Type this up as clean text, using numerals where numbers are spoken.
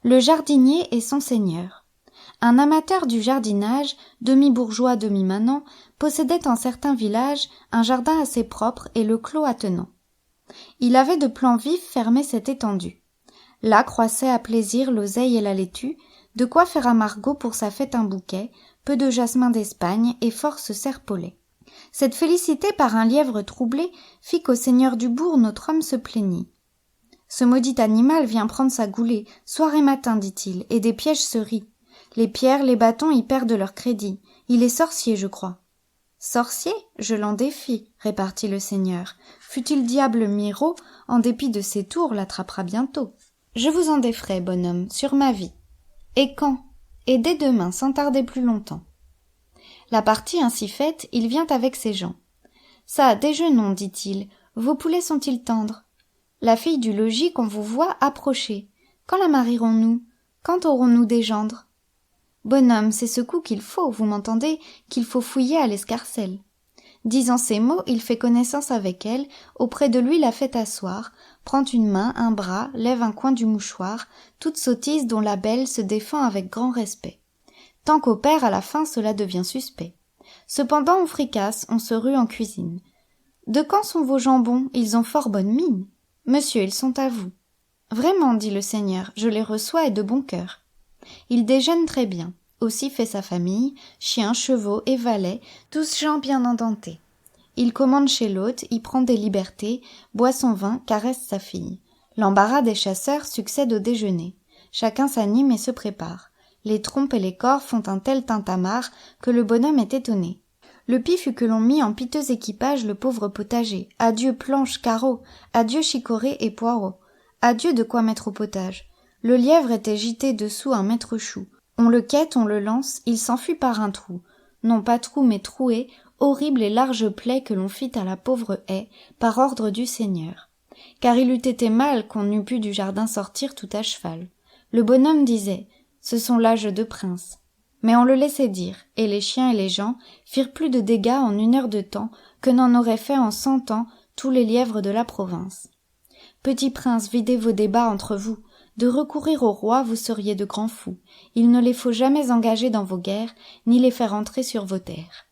Le jardinier et son seigneur. Un amateur du jardinage, demi-bourgeois, demi-manant, possédait en certains villages un jardin assez propre et le clos attenant. Il avait de plans vifs fermé cette étendue. Là croissaient à plaisir l'oseille et la laitue, de quoi faire à Margot pour sa fête un bouquet, peu de jasmin d'Espagne et force serpolet. Cette félicité par un lièvre troublé fit qu'au seigneur du bourg notre homme se plaignit. Ce maudit animal vient prendre sa goulée, soir et matin, dit-il, et des pièges se rit. Les pierres, les bâtons y perdent leur crédit. Il est sorcier, je crois. Sorcier, je l'en défie, répartit le seigneur. Fût-il diable Miraut, en dépit de ses tours, l'attrapera bientôt. Je vous en défrais, bonhomme, sur ma vie. Et quand? Et dès demain, sans tarder plus longtemps. La partie ainsi faite, il vient avec ses gens. Ça, déjeunons, dit-il. Vos poulets sont-ils tendres? La fille du logis qu'on vous voit approcher. Quand la marierons-nous? Quand aurons-nous des gendres? Bonhomme, c'est ce coup qu'il faut, vous m'entendez, qu'il faut fouiller à l'escarcelle. Disant ces mots, il fait connaissance avec elle, auprès de lui la fait asseoir, prend une main, un bras, lève un coin du mouchoir, toute sottise dont la belle se défend avec grand respect. Tant qu'au père, à la fin, cela devient suspect. Cependant, on fricasse, on se rue en cuisine. De quand sont vos jambons? Ils ont fort bonne mine. Monsieur, ils sont à vous. Vraiment, dit le seigneur, je les reçois et de bon cœur. Il déjeune très bien. Aussi fait sa famille, chiens, chevaux et valets, tous gens bien endentés. Il commande chez l'hôte, y prend des libertés, boit son vin, caresse sa fille. L'embarras des chasseurs succède au déjeuner. Chacun s'anime et se prépare. Les trompes et les cors font un tel tintamarre que le bonhomme est étonné. Le pis fut que l'on mit en piteux équipage le pauvre potager. Adieu planches, carreaux, adieu chicorées et poireaux. Adieu de quoi mettre au potage. Le lièvre était gîté dessous un maître chou. On le quête, on le lance, il s'enfuit par un trou. Non pas trou, mais trouée, horrible et large plaie que l'on fit à la pauvre haie, par ordre du seigneur. Car il eût été mal qu'on n'eût pu du jardin sortir tout à cheval. Le bonhomme disait, ce sont là jeux de prince. Mais on le laissait dire, et les chiens et les gens firent plus de dégâts en 1 heure de temps que n'en auraient fait en 100 ans tous les lièvres de la province. Petit prince, videz vos débats entre vous. De recourir au roi, vous seriez de grands fous. Il ne les faut jamais engager dans vos guerres, ni les faire entrer sur vos terres.